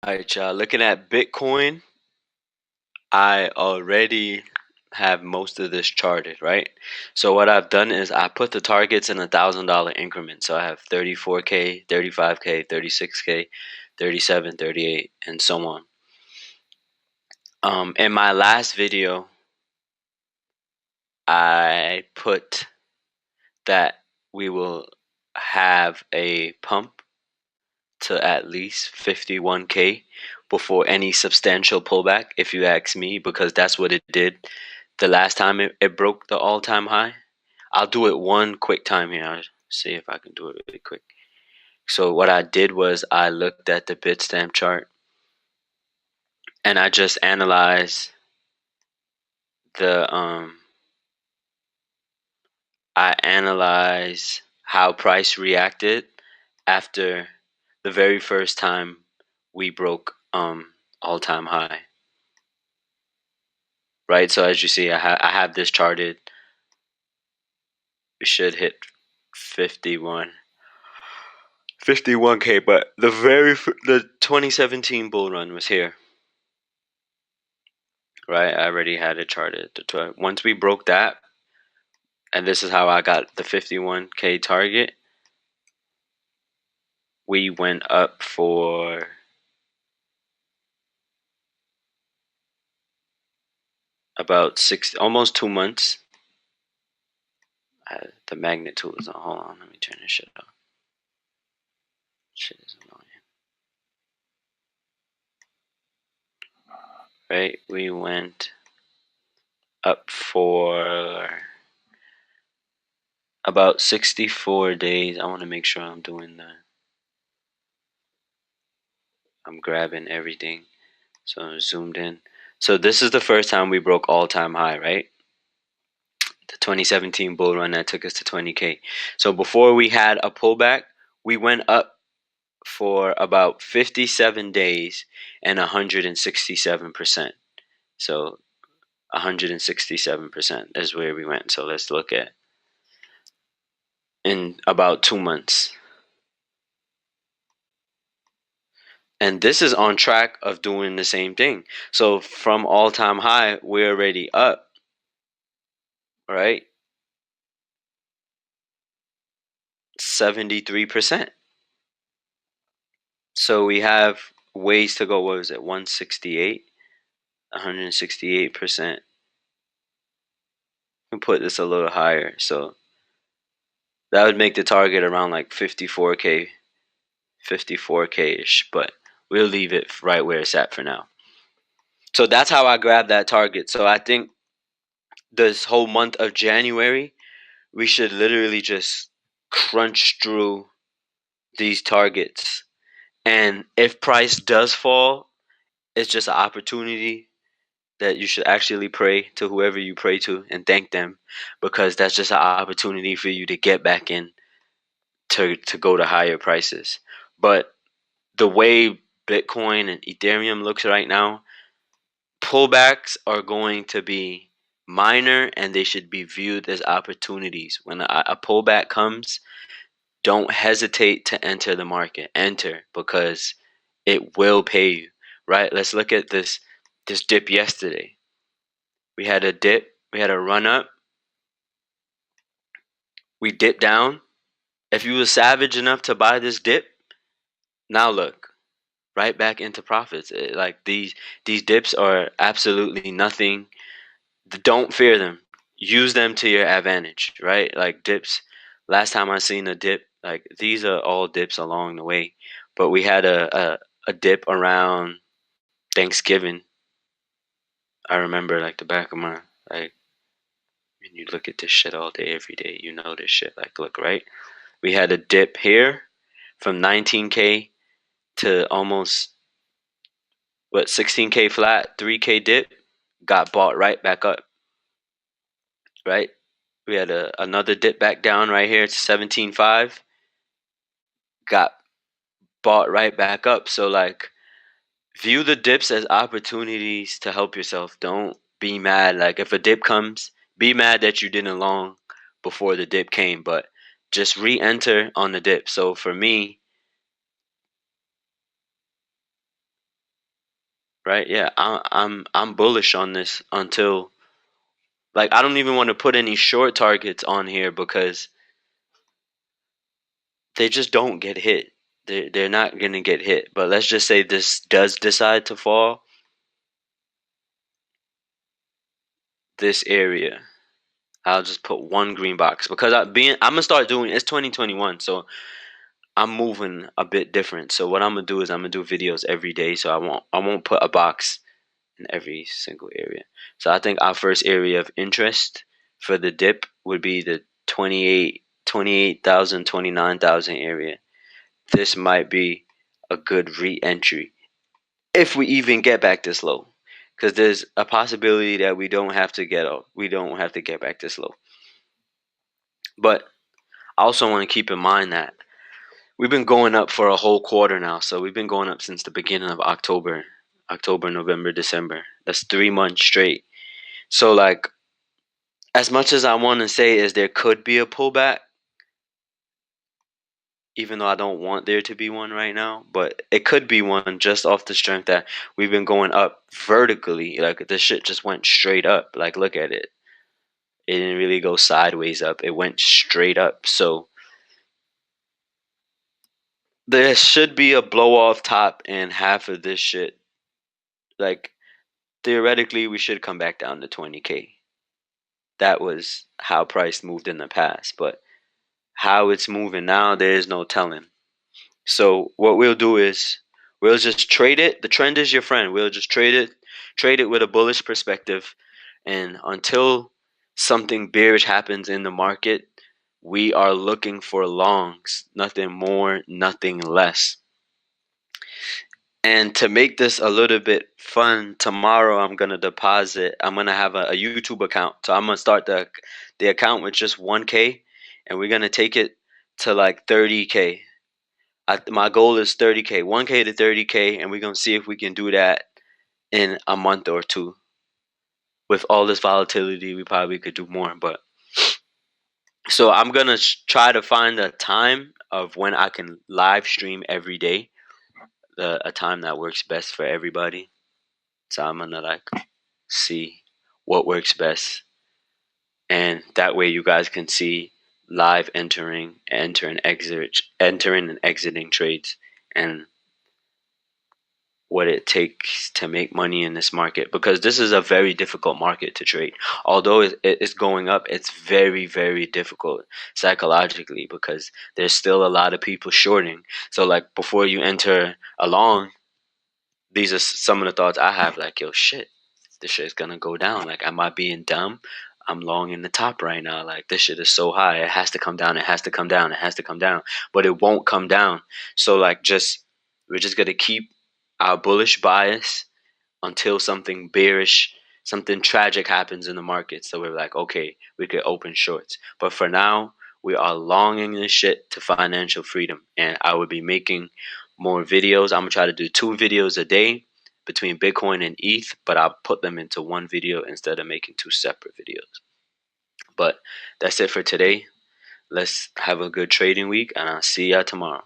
All right, y'all. Looking at Bitcoin, I already have most of this charted, right? So what I've done is I put the targets in $1,000 increments. So I have 34K, 35K, 36K, 37, 38, and so on. In my last video, I put that we will have a pump to at least 51K before any substantial pullback, if you ask me, because that's what it did the last time it broke the all-time high. I'll do it one quick time here. I'll see if I can do it really quick. So what I did was I looked at the Bitstamp chart and I just analyzed the how price reacted after the very first time we broke all-time high. Right, so as you see, I have this charted. We should hit 51K, but the 2017 bull run was here, right? I already had it charted. Once we broke that, and this is how I got the 51K target, we went up for about almost 2 months. The magnitude is on. Hold on, let me turn this shit off. Shit is annoying. Right, we went up for about 64 days. I want to make sure I'm grabbing everything. So I'm zoomed in. So this is the first time we broke all-time high, right? The 2017 bull run that took us to 20K. So before we had a pullback, we went up for about 57 days and 167%. So 167% is where we went. So let's look at in about 2 months. And this is on track of doing the same thing. So from all-time high, we're already up, right? 73%. So we have ways to go. What was it? 168, 168%. We can put this a little higher. So that would make the target around like 54K, 54K-ish, but we'll leave it right where it's at for now. So that's how I grabbed that target. So I think this whole month of January, we should literally just crunch through these targets. And if price does fall, it's just an opportunity that you should actually pray to whoever you pray to and thank them, because that's just an opportunity for you to get back in to go to higher prices. But the way Bitcoin and Ethereum looks right now, pullbacks are going to be minor and they should be viewed as opportunities. When a pullback comes, don't hesitate to enter the market. Enter, because it will pay you, right? Let's look at this dip yesterday. We had a dip, we had a run up, we dipped down. If you were savage enough to buy this dip, now look, right back into profits. Like these dips are absolutely nothing. Don't fear them. Use them to your advantage, right? Like dips. Last time I seen a dip, like these are all dips along the way, but we had a dip around Thanksgiving. I remember like the back of my, like, when you look at this shit all day, every day, you know this shit. Like, look, right? We had a dip here from 19K to almost, 16K flat, 3K dip, got bought right back up, right? We had another dip back down right here to 17.5, got bought right back up. So, like, view the dips as opportunities to help yourself. Don't be mad. Like, if a dip comes, be mad that you didn't long before the dip came, but just re-enter on the dip. So for me, right? Yeah, I'm bullish on this until, like, I don't even want to put any short targets on here because they just don't get hit. They're not gonna get hit. But let's just say this does decide to fall, this area. I'll just put one green box because I'm gonna start doing, it's 2021, so I'm moving a bit different. So what I'm gonna do is I'm gonna do videos every day. So I won't put a box in every single area. So I think our first area of interest for the dip would be the 28,000, 29,000 area. This might be a good re-entry if we even get back this low, because there's a possibility that we don't have to get back this low. But I also want to keep in mind that we've been going up for a whole quarter now. So we've been going up since the beginning of October, November, December. That's 3 months straight. So, like, as much as I want to say is there could be a pullback, even though I don't want there to be one right now, but it could be one just off the strength that we've been going up vertically. Like, this shit just went straight up. Like, look at it. It didn't really go sideways up. It went straight up. So there should be a blow off top in half of this shit. Like, theoretically, we should come back down to 20K. That was how price moved in the past, but how it's moving now, there is no telling. So what we'll do is we'll just trade it. The trend is your friend. We'll just trade it with a bullish perspective, and until something bearish happens in the market, we are looking for longs, nothing more, nothing less. And to make this a little bit fun, tomorrow I'm gonna deposit. I'm gonna have a YouTube account, so I'm gonna start the account with just 1K, and we're gonna take it to like 30K. My goal is 30K, 1K to 30K, and we're gonna see if we can do that in a month or two. With all this volatility, we probably could do more, but so I'm gonna try to find a time of when I can live stream every day, a time that works best for everybody. So I'm gonna like see what works best, and that way you guys can see live entering and exiting trades, and what it takes to make money in this market, because this is a very difficult market to trade. Although it's going up, it's very, very difficult psychologically because there's still a lot of people shorting. So, like, before you enter a long, these are some of the thoughts I have, like, yo, shit, this shit is gonna go down. Like, am I being dumb? I'm long in the top right now. Like, this shit is so high. It has to come down. It has to come down. It has to come down. But it won't come down. So, like, we're just gonna keep our bullish bias until something bearish, something tragic happens in the market. So we're like, okay, we could open shorts. But for now, we are longing this shit to financial freedom. And I would be making more videos. I'm gonna try to do 2 videos a day between Bitcoin and ETH, but I'll put them into one video instead of making 2 separate videos. But that's it for today. Let's have a good trading week, and I'll see y'all tomorrow.